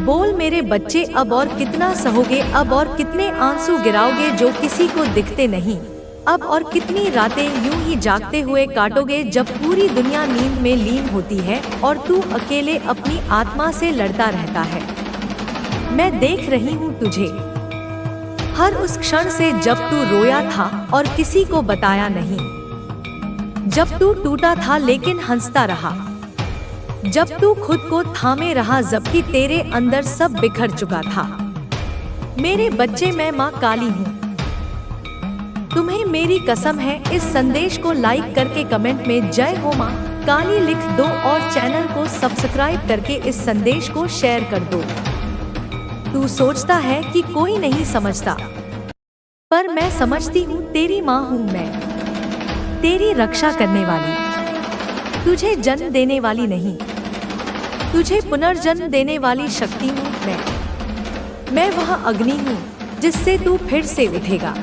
बोल मेरे बच्चे, अब और कितना सहोगे, अब और कितने आंसू गिराओगे जो किसी को दिखते नहीं, अब और कितनी रातें यूं ही जागते हुए काटोगे जब पूरी दुनिया नींद में लीन होती है और तू अकेले अपनी आत्मा से लड़ता रहता है। मैं देख रही हूँ तुझे हर उस क्षण से जब तू रोया था और किसी को बताया नहीं, जब तू टूटा था लेकिन हंसता रहा, जब तू खुद को थामे रहा जबकि तेरे अंदर सब बिखर चुका था। मेरे बच्चे, मैं माँ काली हूँ। तुम्हें मेरी कसम है, इस संदेश को लाइक करके कमेंट में जय हो माँ काली लिख दो और चैनल को सब्सक्राइब करके इस संदेश को शेयर कर दो। तू सोचता है कि कोई नहीं समझता, पर मैं समझती हूँ। तेरी माँ हूँ मैं, तेरी रक्षा करने वाली, तुझे जन्म देने वाली नहीं, तुझे पुनर्जन्म देने वाली शक्ति हूँ मैं वह अग्नि हूँ जिससे तू फिर से उठेगा,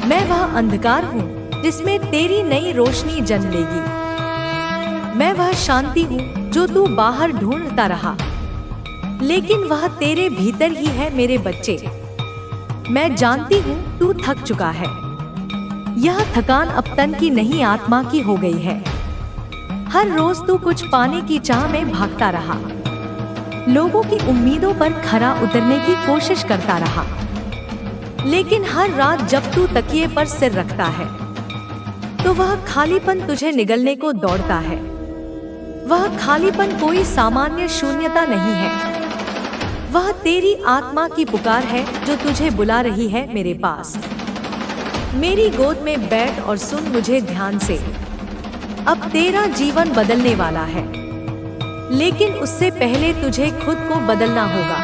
मैं वह अंधकार हूँ जिसमें तेरी नई रोशनी जन्म लेगी, मैं वह शांति हूँ जो तू बाहर ढूंढता रहा लेकिन वह तेरे भीतर ही है। मेरे बच्चे, मैं जानती हूँ तू थक चुका है, यह थकान अब तन की नहीं आत्मा की हो गई है। हर रोज तू कुछ पाने की चाह में भागता रहा, लोगों की उम्मीदों पर खरा उतरने की कोशिश करता रहा, लेकिन हर रात जब तू तकिए पर सिर रखता है तो वह खालीपन तुझे निगलने को दौड़ता है। वह खालीपन कोई सामान्य शून्यता नहीं है, वह तेरी आत्मा की पुकार है जो तुझे बुला रही है मेरे पास। मेरी गोद में बैठ और सुन मुझे ध्यान से। अब तेरा जीवन बदलने वाला है, लेकिन उससे पहले तुझे खुद को बदलना होगा।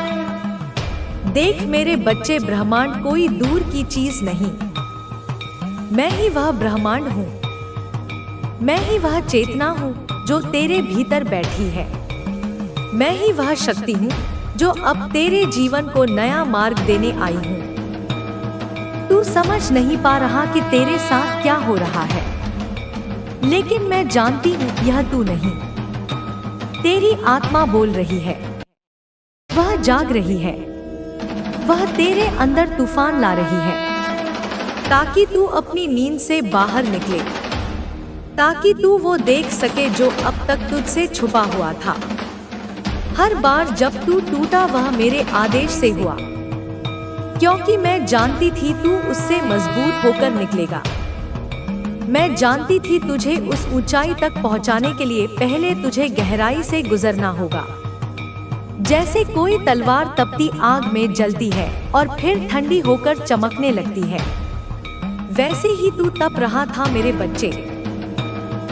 देख मेरे बच्चे, ब्रह्मांड कोई दूर की चीज नहीं, मैं ही वह ब्रह्मांड हूँ, मैं ही वह चेतना हूँ जो तेरे भीतर बैठी है, मैं ही वह शक्ति हूँ जो अब तेरे जीवन को नया मार्ग देने आई हूँ। तू समझ नहीं पा रहा कि तेरे साथ क्या हो रहा है, लेकिन मैं जानती हूँ यह तू नहीं। तेरी आत्मा बोल रही है, वह जाग रही है, वह तेरे अंदर तूफान ला रही है ताकि तू अपनी नींद से बाहर निकले, ताकि तू वो देख सके जो अब तक तुझसे छुपा हुआ था। हर बार जब तू टूटा वह मेरे आदेश से हुआ, क्योंकि मैं जानती थी तू उससे मजबूत होकर निकलेगा। मैं जानती थी तुझे उस ऊंचाई तक पहुंचाने के लिए पहले तुझे गहराई से गुजरना होगा। जैसे कोई तलवार तपती आग में जलती है और फिर ठंडी होकर चमकने लगती है, वैसे ही तू तप रहा था मेरे बच्चे।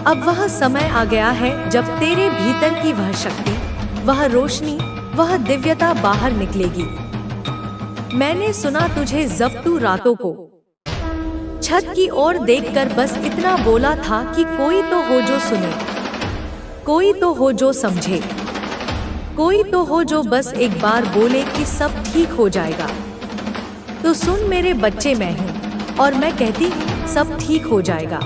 अब वह समय आ गया है जब तेरे भीतर की वह शक्ति, वह रोशनी, वह दिव्यता बाहर निकलेगी। मैंने सुना तुझे जब तू रातों को छत की ओर देखकर बस इतना बोला था कि कोई तो हो जो सुने, कोई तो हो जो समझे, कोई तो हो जो बस एक बार बोले कि सब ठीक हो जाएगा। तो सुन मेरे बच्चे, मैं हूँ और मैं कहती हूँ सब ठीक हो जाएगा,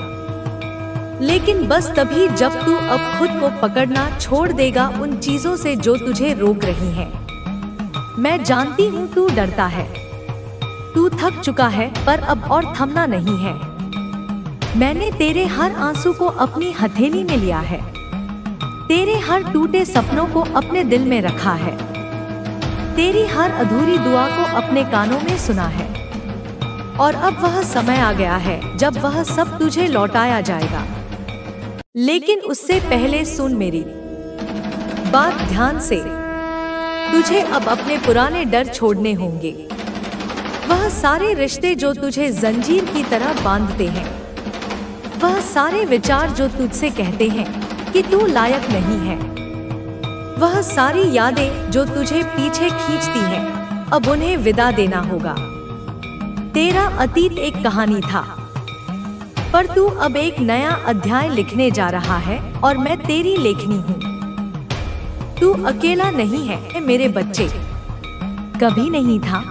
लेकिन बस तभी जब तू अब खुद को पकड़ना छोड़ देगा उन चीजों से जो तुझे रोक रही हैं। मैं जानती हूँ तू डरता है, तू थक चुका है, पर अब और थमना नहीं है। मैंने तेरे हर आंसू को अपनी हथेली में लिया है, तेरे हर टूटे सपनों को अपने दिल में रखा है, तेरी हर अधूरी दुआ को अपने कानों में सुना है। और अब वह समय आ गया है जब वह सब तुझे लौटाया जाएगा। लेकिन उससे पहले सुन मेरी बात ध्यान से। तुझे अब अपने पुराने डर छोड़ने होंगे, वह सारे रिश्ते जो तुझे जंजीर की तरह बांधते हैं, वह सारे विचार जो तुझसे कहते हैं कि तू लायक नहीं है, वह सारी यादें जो तुझे पीछे खींचती हैं, अब उन्हें विदा देना होगा। तेरा अतीत एक कहानी था, पर तू अब एक नया अध्याय लिखने जा रहा है और मैं तेरी लेखनी हूँ। तू अकेला नहीं है मेरे बच्चे, कभी नहीं था।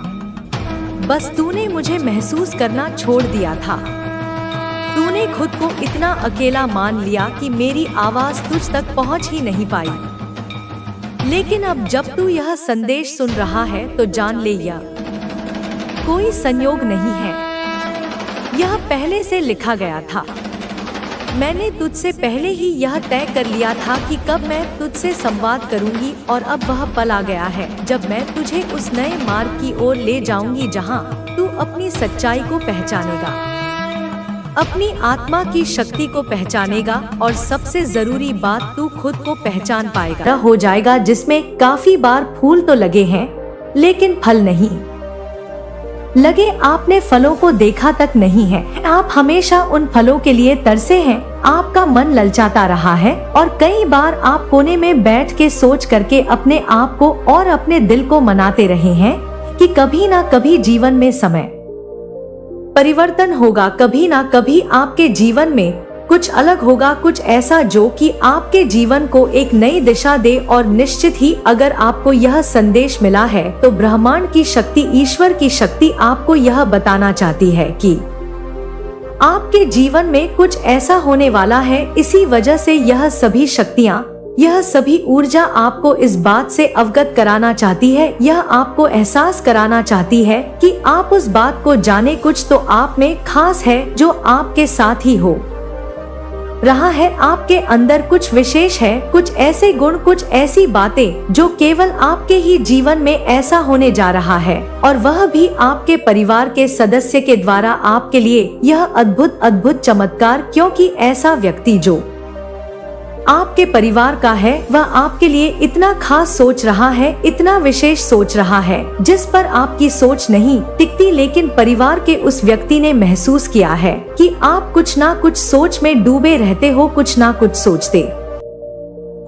बस तूने मुझे महसूस करना छोड़ दिया था। तूने खुद को इतना अकेला मान लिया कि मेरी आवाज तुझ तक पहुंच ही नहीं पाई। लेकिन अब जब तू यह संदेश सुन रहा है तो जान ले, यह कोई संयोग नहीं है, यह पहले से लिखा गया था। मैंने तुझसे पहले ही यह तय कर लिया था कि कब मैं तुझसे संवाद करूंगी, और अब वह पल आ गया है जब मैं तुझे उस नए मार्ग की ओर ले जाऊंगी जहां तू अपनी सच्चाई को पहचानेगा, अपनी आत्मा की शक्ति को पहचानेगा, और सबसे जरूरी बात, तू खुद को पहचान पाएगा। हो जाएगा जिसमें काफी बार फूल तो लगे हैं लेकिन फल नहीं लगे। आपने फलों को देखा तक नहीं है, आप हमेशा उन फलों के लिए तरसे हैं। आपका मन ललचाता रहा है और कई बार आप कोने में बैठ के सोच करके अपने आप को और अपने दिल को मनाते रहे हैं कि कभी ना कभी जीवन में समय परिवर्तन होगा, कभी ना कभी आपके जीवन में कुछ अलग होगा, कुछ ऐसा जो कि आपके जीवन को एक नई दिशा दे। और निश्चित ही अगर आपको यह संदेश मिला है तो ब्रह्मांड की शक्ति, ईश्वर की शक्ति आपको यह बताना चाहती है कि आपके जीवन में कुछ ऐसा होने वाला है। इसी वजह से यह सभी शक्तियाँ, यह सभी ऊर्जा आपको इस बात से अवगत कराना चाहती है, यह आपको एहसास कराना चाहती है कि आप उस बात को जाने। कुछ तो आप में खास है जो आपके साथ ही हो रहा है, आपके अंदर कुछ विशेष है, कुछ ऐसे गुण, कुछ ऐसी बातें जो केवल आपके ही जीवन में ऐसा होने जा रहा है, और वह भी आपके परिवार के सदस्य के द्वारा आपके लिए यह अद्भुत अद्भुत चमत्कार। क्योंकि ऐसा व्यक्ति जो आपके परिवार का है वह आपके लिए इतना खास सोच रहा है, इतना विशेष सोच रहा है जिस पर आपकी सोच नहीं टिकती। लेकिन परिवार के उस व्यक्ति ने महसूस किया है कि आप कुछ ना कुछ सोच में डूबे रहते हो, कुछ ना कुछ सोचते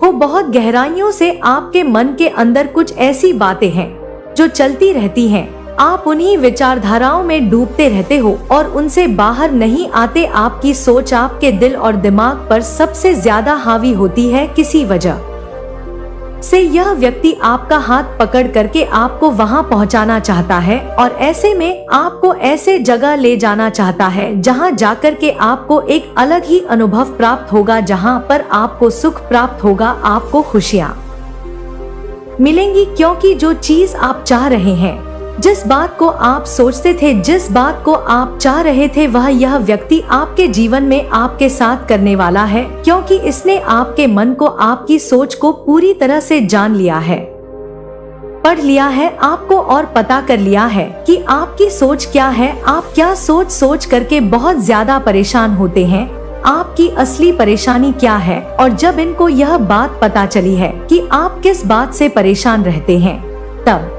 हो। बहुत गहराइयों से आपके मन के अंदर कुछ ऐसी बातें हैं जो चलती रहती हैं। आप उन्हीं विचारधाराओं में डूबते रहते हो और उनसे बाहर नहीं आते। आपकी सोच आपके दिल और दिमाग पर सबसे ज्यादा हावी होती है। किसी वजह से यह व्यक्ति आपका हाथ पकड़ करके आपको वहां पहुंचाना चाहता है, और ऐसे में आपको ऐसे जगह ले जाना चाहता है जहां जाकर के आपको एक अलग ही अनुभव प्राप्त होगा, जहां पर आपको सुख प्राप्त होगा, आपको खुशियां मिलेंगी। क्योंकि जो चीज आप चाह रहे हैं, जिस बात को आप सोचते थे, जिस बात को आप चाह रहे थे, वह यह व्यक्ति आपके जीवन में आपके साथ करने वाला है। क्योंकि इसने आपके मन को, आपकी सोच को पूरी तरह से जान लिया है, पढ़ लिया है, आपको और पता कर लिया है कि आपकी सोच क्या है। आप क्या सोच सोच करके बहुत ज्यादा परेशान होते हैं, आपकी असली परेशानी क्या है। और जब इनको यह बात पता चली है कि आप किस बात से परेशान रहते हैं, तब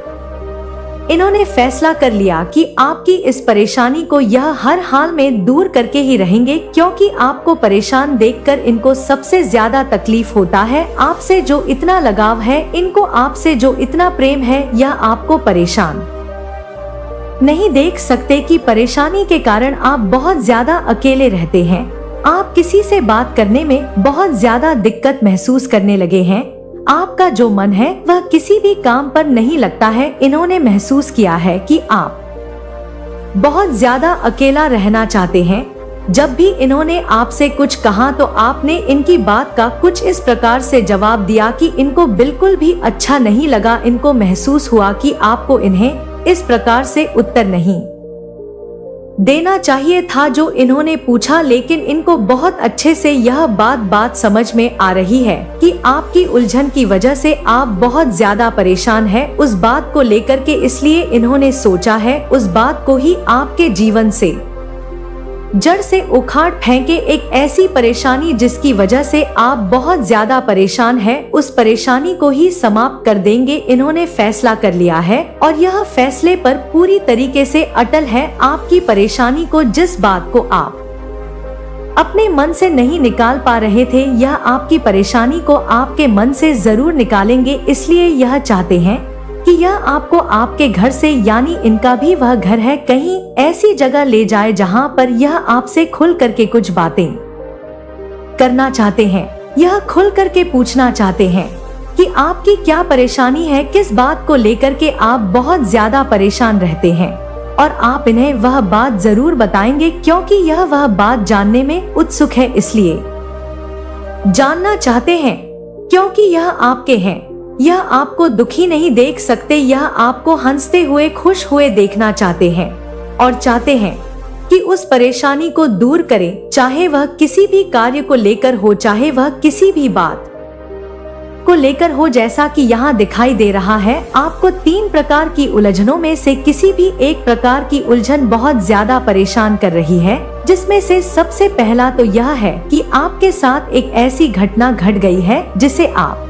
इन्होंने फैसला कर लिया कि आपकी इस परेशानी को यह हर हाल में दूर करके ही रहेंगे। क्योंकि आपको परेशान देखकर इनको सबसे ज्यादा तकलीफ होता है। आपसे जो इतना लगाव है, इनको आपसे जो इतना प्रेम है, यह आपको परेशान नहीं देख सकते कि परेशानी के कारण आप बहुत ज्यादा अकेले रहते हैं। आप किसी से बात करने में बहुत ज्यादा दिक्कत महसूस करने लगे हैं। आपका जो मन है वह किसी भी काम पर नहीं लगता है। इन्होंने महसूस किया है कि आप बहुत ज्यादा अकेला रहना चाहते हैं। जब भी इन्होंने आपसे कुछ कहा तो आपने इनकी बात का कुछ इस प्रकार से जवाब दिया कि इनको बिल्कुल भी अच्छा नहीं लगा। इनको महसूस हुआ कि आपको इन्हें इस प्रकार से उत्तर नहीं देना चाहिए था जो इन्होंने पूछा। लेकिन इनको बहुत अच्छे से यह बात समझ में आ रही है कि आपकी उलझन की वजह से आप बहुत ज्यादा परेशान हैं उस बात को लेकर के। इसलिए इन्होंने सोचा है उस बात को ही आपके जीवन से जड़ से उखाड़ फेंके। एक ऐसी परेशानी जिसकी वजह से आप बहुत ज्यादा परेशान हैं, उस परेशानी को ही समाप्त कर देंगे। इन्होंने फैसला कर लिया है और यह फैसले पर पूरी तरीके से अटल है। आपकी परेशानी को, जिस बात को आप अपने मन से नहीं निकाल पा रहे थे, यह आपकी परेशानी को आपके मन से जरूर निकालेंगे। इसलिए यह चाहते हैं कि यह आपको आपके घर से, यानी इनका भी वह घर है, कहीं ऐसी जगह ले जाए जहां पर यह आपसे खुल करके कुछ बातें करना चाहते हैं। यह खुल करके पूछना चाहते हैं कि आपकी क्या परेशानी है, किस बात को लेकर के आप बहुत ज्यादा परेशान रहते हैं। और आप इन्हें वह बात जरूर बताएंगे क्योंकि यह वह बात जानने में उत्सुक है। इसलिए जानना चाहते हैं क्योंकि यह आपके हैं। यह आपको दुखी नहीं देख सकते, यह आपको हंसते हुए खुश हुए देखना चाहते हैं और चाहते हैं कि उस परेशानी को दूर करें, चाहे वह किसी भी कार्य को लेकर हो, चाहे वह किसी भी बात को लेकर हो। जैसा कि यहाँ दिखाई दे रहा है, आपको 3 प्रकार की उलझनों में से किसी भी एक प्रकार की उलझन बहुत ज्यादा परेशान कर रही है, जिसमें से सबसे पहला तो यह है कि आपके साथ एक ऐसी घटना घट गई है जिसे आप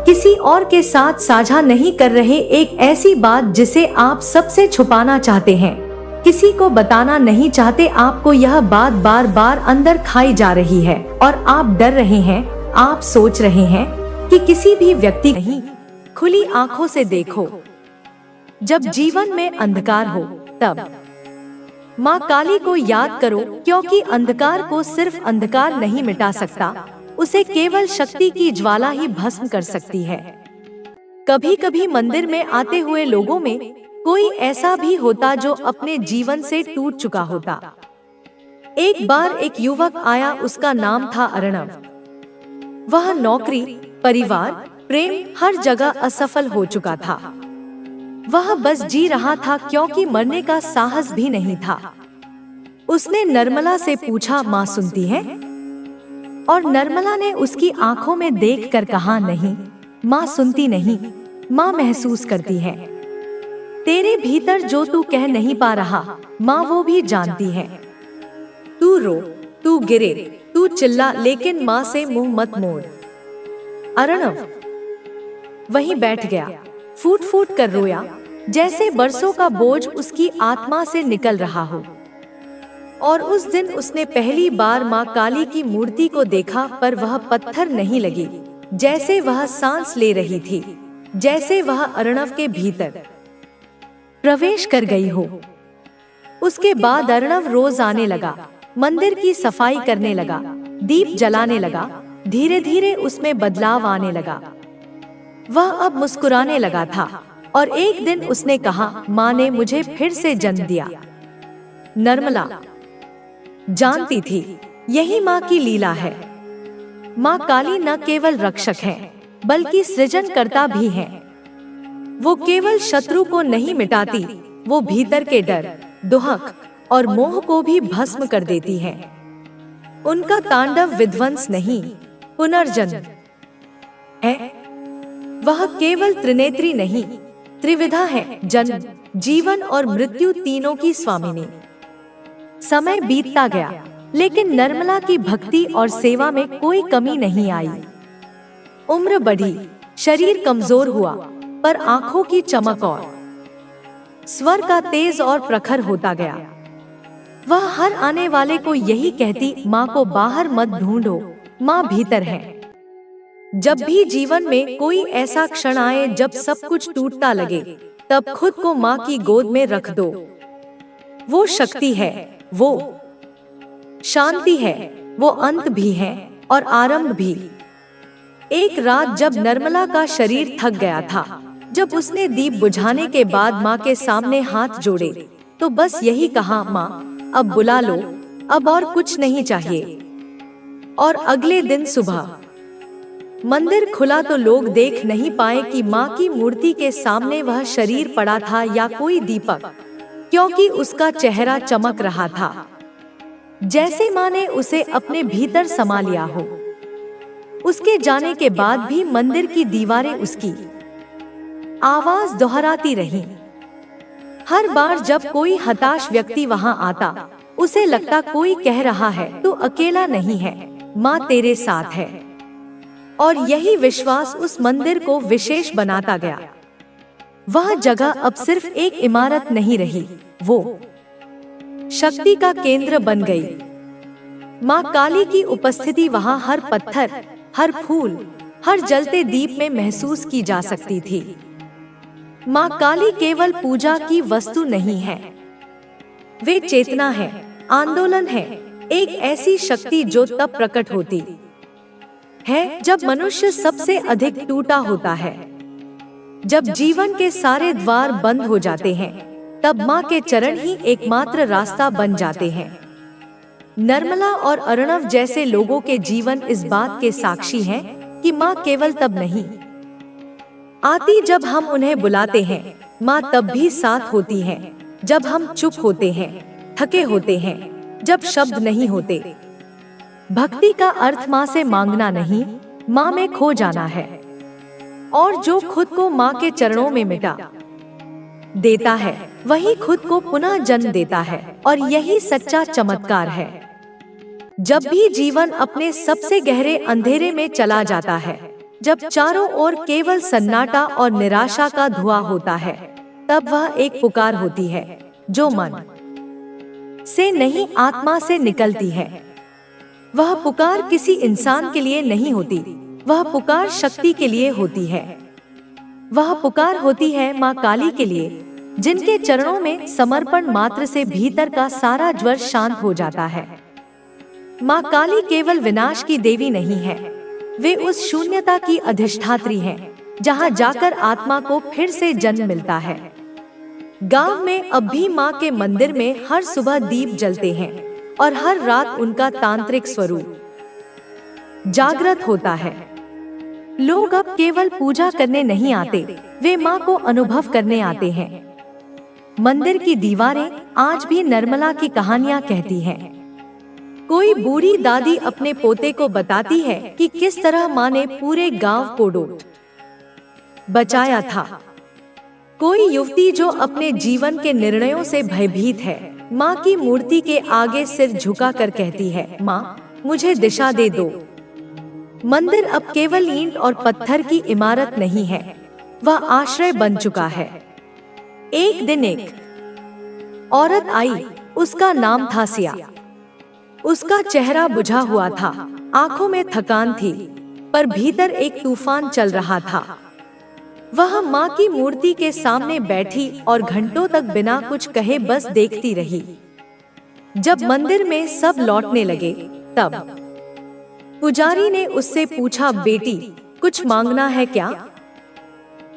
किसी और के साथ साझा नहीं कर रहे, एक ऐसी बात जिसे आप सबसे छुपाना चाहते हैं, किसी को बताना नहीं चाहते। आपको यह बात बार बार अंदर खाई जा रही है और आप डर रहे हैं, आप सोच रहे हैं कि किसी भी व्यक्ति नहीं। खुली आंखों से देखो, जब जीवन में अंधकार हो तब माँ काली को याद करो, क्योंकि अंधकार को सिर्फ अंधकार नहीं मिटा सकता, उसे केवल शक्ति की ज्वाला ही भस्म कर सकती है। कभी कभी मंदिर में आते हुए लोगों में कोई ऐसा भी होता जो अपने जीवन से टूट चुका होता। एक बार एक युवक आया, उसका नाम था अर्णव। वह नौकरी, परिवार, प्रेम हर जगह असफल हो चुका था। वह बस जी रहा था, क्योंकि मरने का साहस भी नहीं था। उसने निर्मला से पूछा, माँ सुनती है? और निर्मला ने उसकी आंखों में देखकर कहा, नहीं माँ सुनती नहीं, माँ महसूस करती है। तेरे भीतर जो तू कह नहीं पा रहा, माँ वो भी जानती है। तू रो, तू गिरे, तू चिल्ला, लेकिन माँ से मुंह मत मोड़। अर्णव वहीं बैठ गया, फूट फूट कर रोया, जैसे बरसों का बोझ उसकी आत्मा से निकल रहा हो। और उस दिन उसने पहली बार माँ काली की मूर्ति को देखा, पर वह पत्थर नहीं लगी, जैसे वह सांस ले रही थी, जैसे वह अर्णव के भीतर प्रवेश कर गई हो। उसके बाद अर्णव रोज आने लगा, मंदिर की सफाई करने लगा, दीप जलाने लगा। धीरे धीरे उसमें बदलाव आने लगा। वह अब मुस्कुराने लगा था और एक दिन उसने कहा, माँ ने मुझे फिर से जन्म दिया। निर्मला जानती थी यही माँ की लीला है। माँ काली न केवल रक्षक है, बल्कि सृजनकर्ता भी है। वो केवल शत्रु को नहीं मिटाती, वो भीतर के डर, दुहक और मोह को भी भस्म कर देती है। उनका तांडव विध्वंस नहीं, पुनर्जन्म है। वह केवल त्रिनेत्री नहीं, त्रिविधा है, जन्म, जीवन और मृत्यु तीनों की स्वामिनी। समय बीतता गया, लेकिन निर्मला की भक्ति और सेवा में कोई कमी नहीं आई। उम्र बढ़ी, शरीर कमजोर हुआ, पर आंखों की चमक और स्वर का तेज और प्रखर होता गया। वह हर आने वाले को यही कहती, माँ को बाहर मत ढूंढो, माँ भीतर है। जब भी जीवन में कोई ऐसा क्षण आए जब सब कुछ टूटता लगे, तब खुद को माँ की गोद में रख दो। वो शक्ति है, वो शांति है, वो अंत भी है और आरंभ भी। एक रात जब निर्मला का शरीर थक गया था, जब उसने दीप बुझाने के बाद माँ के सामने हाथ जोड़े, तो बस यही कहा, माँ अब बुला लो, अब और कुछ नहीं चाहिए। और अगले दिन सुबह मंदिर खुला तो लोग देख नहीं पाए कि माँ की मूर्ति के सामने वह शरीर पड़ा था या कोई दीपक, क्योंकि उसका चेहरा चमक रहा था, जैसे माँ ने उसे अपने भीतर समा लिया हो। उसके जाने के बाद भी मंदिर की दीवारें उसकी आवाज दोहराती रहीं। हर बार जब कोई हताश व्यक्ति वहां आता, उसे लगता कोई कह रहा है, तू अकेला नहीं है, माँ तेरे साथ है। और यही विश्वास उस मंदिर को विशेष बनाता गया। वह जगह अब सिर्फ एक इमारत नहीं रही, वो शक्ति का केंद्र बन गई। माँ काली की उपस्थिति वहां हर पत्थर, हर फूल, हर जलते दीप में महसूस की जा सकती थी। माँ काली केवल पूजा की वस्तु नहीं है, वे चेतना है, आंदोलन है, एक ऐसी शक्ति जो तब प्रकट होती है जब मनुष्य सबसे अधिक टूटा होता है, जब जीवन के सारे द्वार बंद हो जाते हैं, तब माँ के चरण ही एकमात्र रास्ता बन जाते हैं। निर्मला और अर्णव जैसे लोगों के जीवन इस बात के साक्षी हैं कि माँ केवल तब नहीं, आती जब हम उन्हें बुलाते हैं, माँ तब भी साथ होती हैं। जब हम चुप होते हैं, थके होते हैं, जब शब्द नहीं होते। भक्ति का अर्थ माँ से मांगना नहीं, माँ में खो जाना है। और जो खुद को माँ के चरणों में मिटा देता है, वही खुद को पुनः जन्म देता है। और यही सच्चा चमत्कार है। जब भी जीवन अपने सबसे गहरे अंधेरे में चला जाता है, जब चारों ओर केवल सन्नाटा और निराशा का धुआं होता है, तब वह एक पुकार होती है जो मन से नहीं, आत्मा से निकलती है। वह पुकार किसी इंसान के लिए नहीं होती, वह पुकार शक्ति के लिए होती है। वह पुकार होती है माँ काली के लिए, जिनके चरणों में समर्पण मात्र से भीतर का सारा ज्वर शांत हो जाता है। माँ काली केवल विनाश की देवी नहीं है, वे उस शून्यता की अधिष्ठात्री हैं, जहाँ जाकर आत्मा को फिर से जन्म मिलता है। गांव में अब भी माँ के मंदिर में हर सुबह दीप जलते हैं और हर रात उनका तांत्रिक स्वरूप जागृत होता है। लोग अब केवल पूजा करने नहीं आते, वे माँ को अनुभव करने आते हैं। मंदिर की दीवारें आज भी निर्मला की कहानियाँ कहती हैं। कोई बूढ़ी दादी अपने पोते को बताती है कि किस तरह माँ ने पूरे गांव को डूब बचाया था। कोई युवती जो अपने जीवन के निर्णयों से भयभीत है, माँ की मूर्ति के आगे सिर झुकाकर कहती है, माँ मुझे दिशा दे दो। मंदिर अब केवल ईंट और पत्थर की इमारत नहीं है, वह आश्रय बन चुका है। एक दिन एक औरत आई, उसका नाम था सिया। उसका चेहरा बुझा हुआ था, आंखों में थकान थी, पर भीतर एक तूफान चल रहा था। वह माँ की मूर्ति के सामने बैठी और घंटों तक बिना कुछ कहे बस देखती रही। जब मंदिर में सब लौटने लगे, तब पुजारी ने उससे पूछा, बेटी कुछ मांगना है क्या?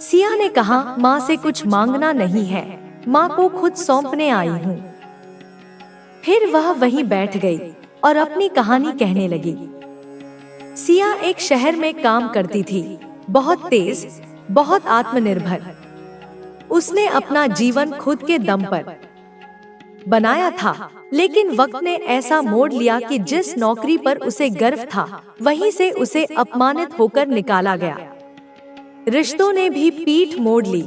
सिया ने कहा, माँ से कुछ मांगना नहीं है, माँ को खुद सौंपने आई हूँ। फिर वह वहीं बैठ गई और अपनी कहानी कहने लगी। सिया एक शहर में काम करती थी, बहुत तेज, बहुत आत्मनिर्भर। उसने अपना जीवन खुद के दम पर बनाया था, लेकिन वक्त ने ऐसा मोड़ लिया कि जिस नौकरी पर उसे गर्व था, वहीं से उसे अपमानित होकर निकाला गया। रिश्तों ने भी पीठ मोड़ ली।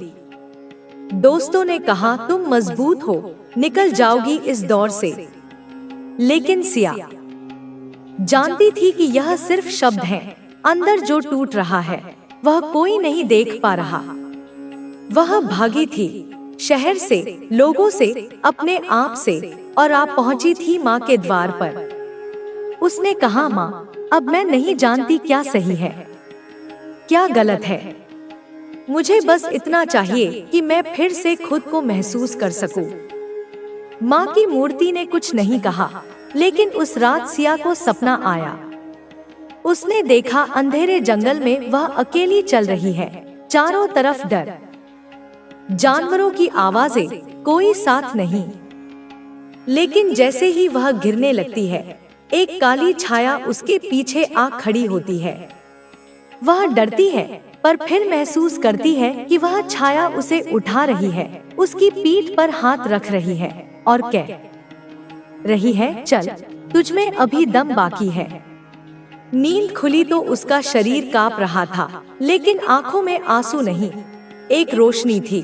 दोस्तों ने कहा, तुम मजबूत हो, निकल जाओगी इस दौर से। लेकिन सिया जानती थी कि यह सिर्फ शब्द हैं, अंदर जो टूट रहा है वह कोई नहीं देख पा रहा। वह भागी थी, शहर से, लोगों से, अपने आप से, और आप पहुंची थी माँ के द्वार पर। उसने कहा, माँ अब मैं नहीं जानती क्या सही है, क्या गलत है। मुझे बस इतना चाहिए कि मैं फिर से खुद को महसूस कर सकूं। माँ की मूर्ति ने कुछ नहीं कहा, लेकिन उस रात सिया को सपना आया। उसने देखा अंधेरे जंगल में वह अकेली चल रही है, चारों तरफ डर, जानवरों की आवाजें, कोई साथ नहीं। लेकिन जैसे ही वह गिरने लगती है, एक काली छाया उसके पीछे आ खड़ी होती है। वह डरती है, पर फिर महसूस करती है कि वह छाया उसे उठा रही है, उसकी पीठ पर हाथ रख रही है और कह रही है, चल, तुझमें अभी दम बाकी है। नींद खुली तो उसका शरीर कांप रहा था, लेकिन आंखों में आंसू नहीं, एक रोशनी थी।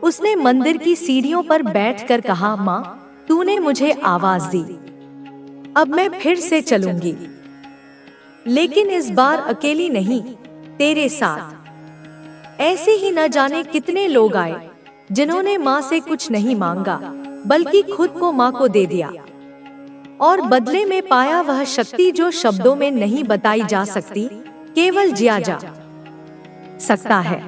उसने मंदिर की सीढ़ियों पर बैठकर कहा, माँ तूने मुझे आवाज दी, अब मैं फिर से चलूंगी, लेकिन इस बार अकेली नहीं, तेरे साथ। ऐसे ही न जाने कितने लोग आए, जिन्होंने माँ से कुछ नहीं मांगा, बल्कि खुद को माँ को दे दिया, और बदले में पाया वह शक्ति जो शब्दों में नहीं बताई जा सकती, केवल जिया जा सकता है।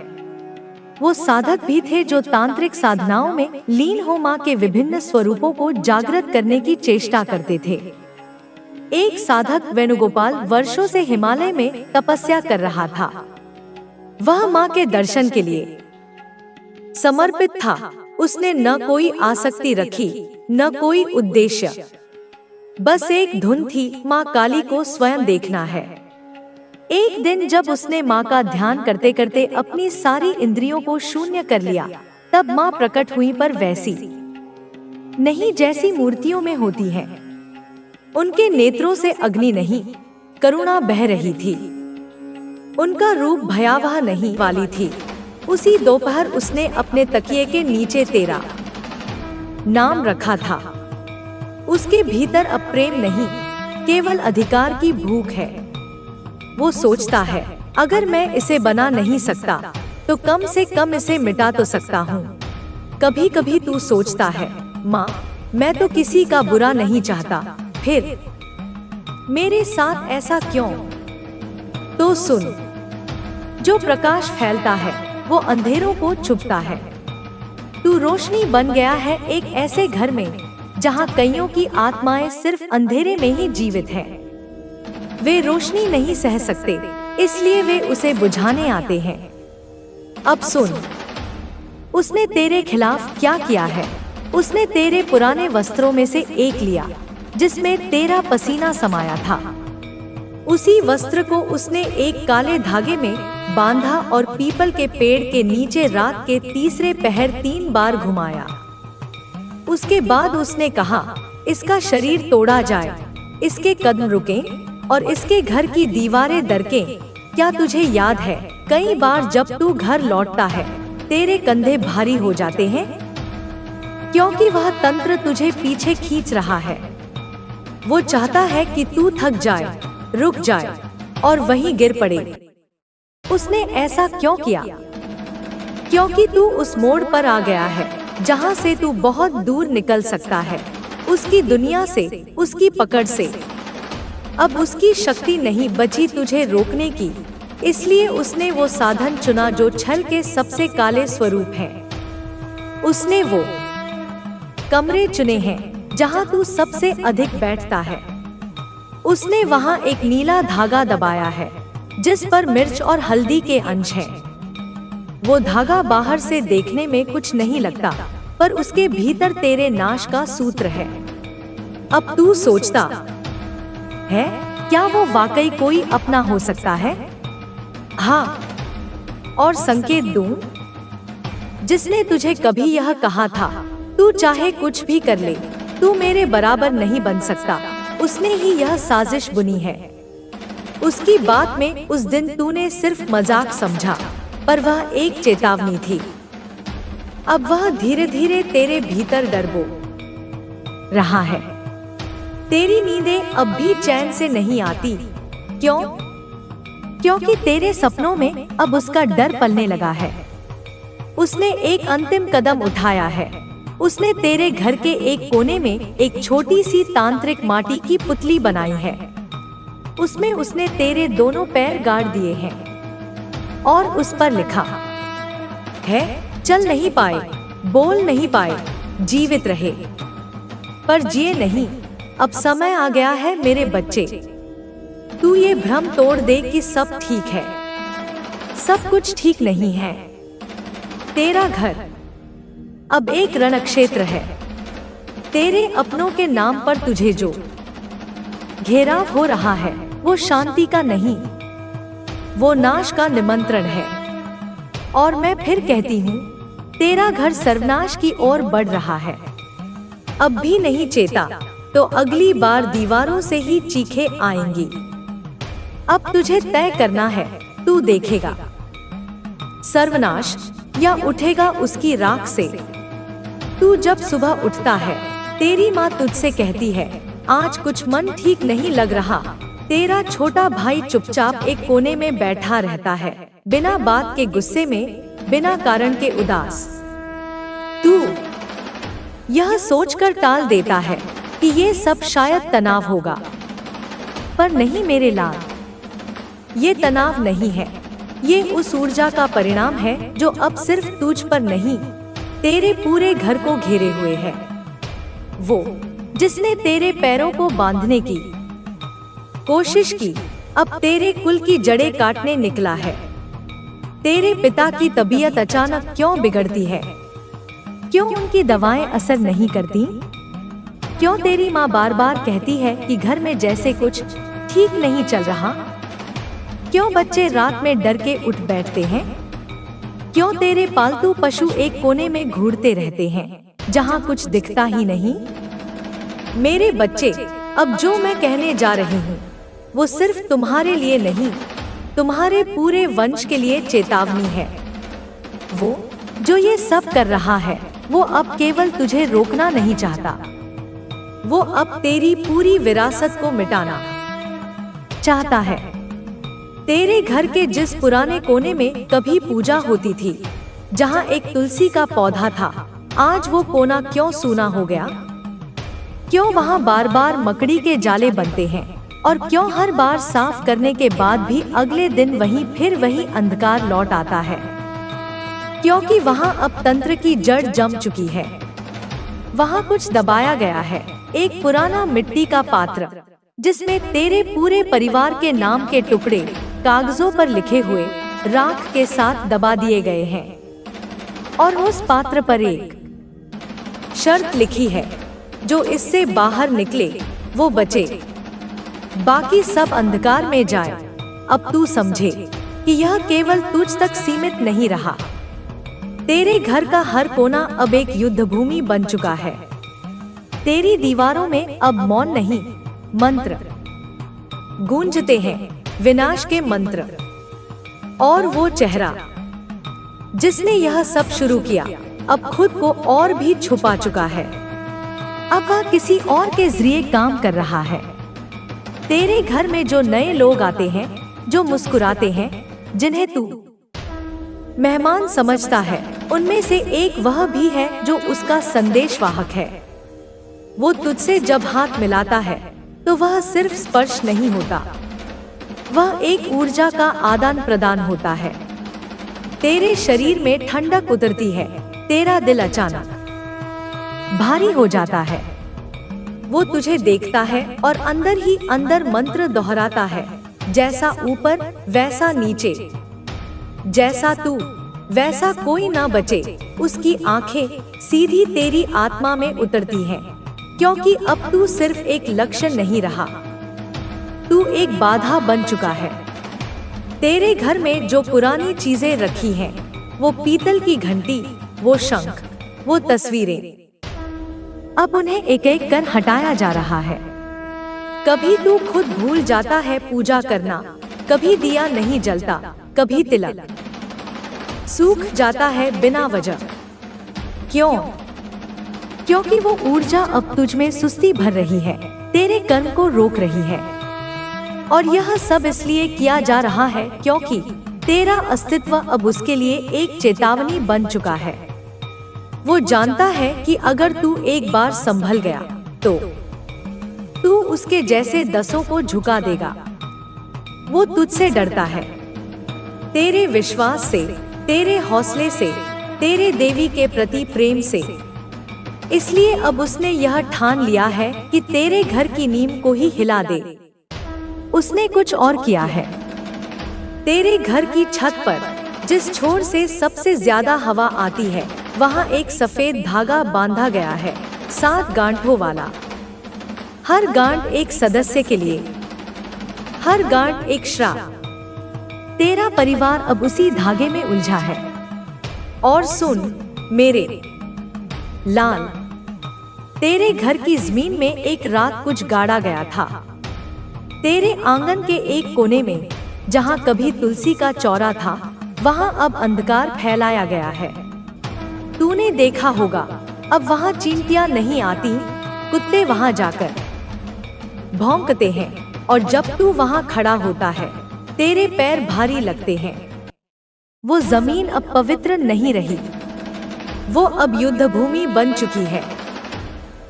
वो साधक भी थे जो तांत्रिक साधनाओं में लीन हो माँ के विभिन्न स्वरूपों को जागृत करने की चेष्टा करते थे। एक साधक वेणुगोपाल वर्षों से हिमालय में तपस्या कर रहा था। वह माँ के दर्शन के लिए समर्पित था। उसने न कोई आसक्ति रखी, न कोई उद्देश्य, बस एक धुन थी, माँ काली को स्वयं देखना है। एक दिन जब उसने माँ का ध्यान करते करते अपनी सारी इंद्रियों को शून्य कर लिया, तब माँ प्रकट हुई, पर वैसी नहीं जैसी मूर्तियों में होती है। उनके नेत्रों से अग्नि नहीं, करुणा बह रही थी। उनका रूप भयावह नहीं वाली थी। उसी दोपहर उसने अपने तकिए के नीचे तेरा नाम रखा था। उसके भीतर अब प्रेम नहीं, केवल अधिकार की भूख है। वो सोचता है, अगर मैं इसे बना नहीं सकता तो कम से कम इसे मिटा तो सकता हूँ। कभी कभी तू सोचता है, माँ मैं तो किसी का बुरा नहीं चाहता, फिर मेरे साथ ऐसा क्यों? तो सुन, जो प्रकाश फैलता है वो अंधेरों को छुपता है। तू रोशनी बन गया है एक ऐसे घर में जहाँ कईयों की आत्माएं सिर्फ अंधेरे में ही जीवित है। वे रोशनी नहीं सह सकते, इसलिए वे उसे बुझाने आते हैं। अब सुन, उसने तेरे खिलाफ क्या किया है। उसने तेरे पुराने वस्त्रों में से एक लिया जिसमें तेरा पसीना समाया था। उसी वस्त्र को उसने एक काले धागे में बांधा और पीपल के पेड़ के नीचे रात के तीसरे पहर 3 बार घुमाया। उसके बाद उसने कहा, इसका शरीर तोड़ा जाए, इसके कदम रुकें और इसके घर की दीवारें दरकें। क्या तुझे याद है, कई बार जब तू घर लौटता है तेरे कंधे भारी हो जाते हैं, क्योंकि वह तंत्र तुझे पीछे खींच रहा है। वो चाहता है कि तू थक जाए, रुक जाए और वहीं गिर पड़े। उसने ऐसा क्यों किया? क्योंकि तू उस मोड़ पर आ गया है जहाँ से तू बहुत दूर निकल सकता है, उसकी दुनिया से, उसकी पकड़ से। अब उसकी शक्ति नहीं बची तुझे रोकने की, इसलिए उसने वो साधन चुना जो छल के सबसे काले स्वरूप है। उसने वो कमरे चुने हैं जहाँ तू सबसे अधिक बैठता है। उसने वहाँ एक नीला धागा दबाया है जिस पर मिर्च और हल्दी के अंश हैं। वो धागा बाहर से देखने में कुछ नहीं लगता, पर उसके भीतर तेरे नाश का सूत्र है। अब तू सोचता है, क्या वो वाकई कोई अपना हो सकता है? हाँ, और संकेत दूं, जिसने तुझे कभी यह कहा था, तू चाहे कुछ भी कर ले, तू मेरे बराबर नहीं बन सकता, उसने ही यह साजिश बुनी है। उसकी बात में उस दिन तूने सिर्फ मजाक समझा, पर वह एक चेतावनी थी। अब वह धीरे धीरे तेरे भीतर डरबो रहा है। तेरी नींदें अब भी चैन से नहीं आती। क्यों? क्योंकि तेरे सपनों में अब उसका डर पलने लगा है। उसने एक अंतिम कदम उठाया है। उसने तेरे घर के एक कोने में एक छोटी सी तांत्रिक माटी की पुतली बनाई है। उसमें उसने तेरे दोनों पैर गाड़ दिए हैं और उस पर लिखा है, चल नहीं पाए, बोल नहीं पाए, जीवित रहे, पर जिए नहीं। अब समय आ गया है मेरे बच्चे, तू ये भ्रम तोड़ दे कि सब ठीक है। सब कुछ ठीक नहीं है। तेरा घर अब एक रणक्षेत्र है। तेरे अपनों के नाम पर तुझे जो घेराव हो रहा है वो शांति का नहीं, वो नाश का निमंत्रण है। और मैं फिर कहती हूँ, तेरा घर सर्वनाश की ओर बढ़ रहा है। अब भी नहीं चेता तो अगली बार दीवारों से ही चीखें आएंगी। अब तुझे तय करना है, तू देखेगा सर्वनाश या उठेगा उसकी राख से। तू जब सुबह उठता है, तेरी माँ तुझसे कहती है, आज कुछ मन ठीक नहीं लग रहा। तेरा छोटा भाई चुपचाप एक कोने में बैठा रहता है, बिना बात के गुस्से में, बिना कारण के उदास। तू यह सोचकर टाल देता है कि ये सब शायद तनाव होगा, पर नहीं मेरे लाल, ये तनाव नहीं है। ये उस ऊर्जा का परिणाम है जो अब सिर्फ तुझ पर नहीं, तेरे पूरे घर को घेरे हुए है। वो जिसने तेरे पैरों को बांधने की कोशिश की, अब तेरे कुल की जड़ें काटने निकला है। तेरे पिता की तबीयत अचानक क्यों बिगड़ती है? क्यों उनकी दवाएं असर नहीं करती? क्यों तेरी माँ बार बार कहती है कि घर में जैसे कुछ ठीक नहीं चल रहा? क्यों बच्चे रात में डर के उठ बैठते हैं? क्यों तेरे पालतू पशु एक कोने में घूरते रहते हैं जहाँ कुछ दिखता ही नहीं? मेरे बच्चे, अब जो मैं कहने जा रही हूँ वो सिर्फ तुम्हारे लिए नहीं, तुम्हारे पूरे वंश के लिए चेतावनी है। वो जो ये सब कर रहा है वो अब केवल तुझे रोकना नहीं चाहता, वो अब तेरी पूरी विरासत को मिटाना चाहता है। तेरे घर के जिस पुराने कोने में कभी पूजा होती थी, जहाँ एक तुलसी का पौधा था, आज वो कोना क्यों सूना हो गया? क्यों वहाँ बार बार मकड़ी के जाले बनते हैं और क्यों हर बार साफ करने के बाद भी अगले दिन वही अंधकार लौट आता है? क्योंकि वहाँ अब तंत्र की जड़ जम चुकी है। वहाँ कुछ दबाया गया है, एक पुराना मिट्टी का पात्र जिसमें तेरे पूरे परिवार के नाम के टुकड़े कागजों पर लिखे हुए राख के साथ दबा दिए गए हैं। और उस पात्र पर एक शर्त लिखी है, जो इससे बाहर निकले वो बचे, बाकी सब अंधकार में जाए। अब तू समझे कि यह केवल तुझ तक सीमित नहीं रहा। तेरे घर का हर कोना अब एक युद्ध भूमि बन चुका है। तेरी दीवारों में अब मौन नहीं, मंत्र गूंजते हैं, विनाश के मंत्र। और वो चेहरा जिसने यह सब शुरू किया, अब खुद को और भी छुपा चुका है। अब वह किसी और के जरिए काम कर रहा है। तेरे घर में जो नए लोग आते हैं, जो मुस्कुराते हैं, जिन्हें तू मेहमान समझता है, उनमें से एक वह भी है जो उसका संदेशवाहक है। वो तुझसे जब हाथ मिलाता है तो वह सिर्फ स्पर्श नहीं होता, वह एक ऊर्जा का आदान प्रदान होता है। तेरे शरीर में ठंडक उतरती है, तेरा दिल अचानक भारी हो जाता है। वो तुझे देखता है और अंदर ही अंदर मंत्र दोहराता है, जैसा ऊपर वैसा नीचे, जैसा तू वैसा कोई ना बचे। उसकी आंखें सीधी तेरी आत्मा में उतरती हैं, क्योंकि अब तू सिर्फ एक लक्ष्य नहीं रहा, तू एक बाधा बन चुका है। तेरे घर में जो पुरानी चीजें रखी हैं, वो पीतल की घंटी, वो शंख, वो तस्वीरें, अब उन्हें एक एक कर हटाया जा रहा है। कभी तू खुद भूल जाता है पूजा करना, कभी दिया नहीं जलता, कभी तिलक सूख जाता है बिना वजह। क्यों? क्योंकि वो ऊर्जा अब तुझ में सुस्ती भर रही है, तेरे कर्म को रोक रही है। और यह सब इसलिए किया जा रहा है क्योंकि तेरा अस्तित्व अब उसके लिए एक चेतावनी बन चुका है। वो जानता है कि अगर तू एक बार संभल गया तो तू उसके जैसे दसों को झुका देगा। वो तुझसे डरता है, तेरे विश्वास से, तेरे हौसले से, तेरे देवी के प्रति प्रेम से। इसलिए अब उसने यह ठान लिया है कि तेरे घर की नींव को ही हिला दे। उसने कुछ और किया है। तेरे घर की छत पर जिस छोर से सबसे ज्यादा हवा आती है, वहाँ एक सफेद धागा बांधा गया है, 7 गांठों वाला। हर गांठ एक सदस्य के लिए, हर गांठ एक श्राप। तेरा परिवार अब उसी धागे में उलझा है। और सुन मेरे लाल, तेरे घर की जमीन में एक रात कुछ गाड़ा गया था। तेरे आंगन के एक कोने में, जहाँ कभी तुलसी का चौरा था, वहाँ अब अंधकार फैलाया गया है। तूने देखा होगा, अब वहाँ चींटियां नहीं आती, कुत्ते वहाँ जाकर भौंकते हैं, और जब तू वहाँ खड़ा होता है, तेरे पैर भारी लगते हैं। वो जमीन अब पवित्र नहीं रही, वो अब युद्ध भूमि बन चुकी है।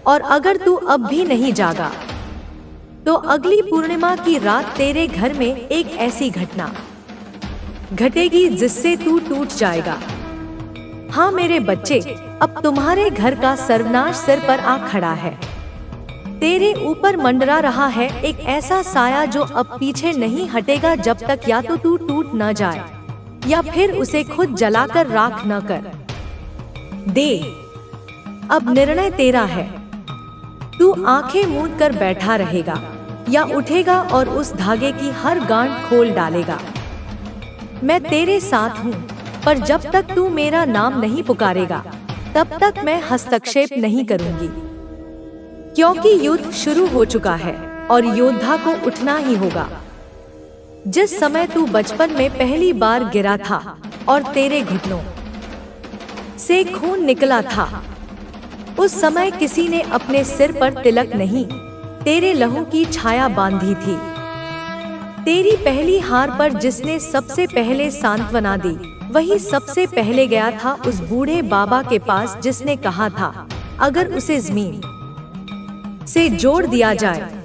और अगर तू अब भी नहीं जागा, तो अगली पूर्णिमा की रात तेरे घर में एक ऐसी घटना घटेगी जिससे तू टूट जाएगा। हाँ मेरे बच्चे, अब तुम्हारे घर का सर्वनाश सिर पर आ खड़ा है। तेरे ऊपर मंडरा रहा है एक ऐसा साया जो अब पीछे नहीं हटेगा जब तक या तो तू टूट न जाए या फिर उसे खुद जलाकर राख न कर दे। अब निर्णय तेरा है। तू आंखें मूंद कर बैठा रहेगा या उठेगा और उस धागे की हर गांठ खोल डालेगा। मैं तेरे साथ हूँ, पर जब तक तू मेरा नाम नहीं पुकारेगा तब तक मैं हस्तक्षेप नहीं करूँगी, क्योंकि युद्ध शुरू हो चुका है और योद्धा को उठना ही होगा। जिस समय तू बचपन में पहली बार गिरा था और तेरे घुटनों से खून निकला था, उस समय किसी ने अपने सिर पर तिलक नहीं, तेरे लहू की छाया बांधी थी। तेरी पहली हार पर जिसने सबसे पहले सांत्वना दी, वही सबसे पहले गया था उस बूढ़े बाबा के पास जिसने कहा था, अगर उसे जमीन से जोड़ दिया जाए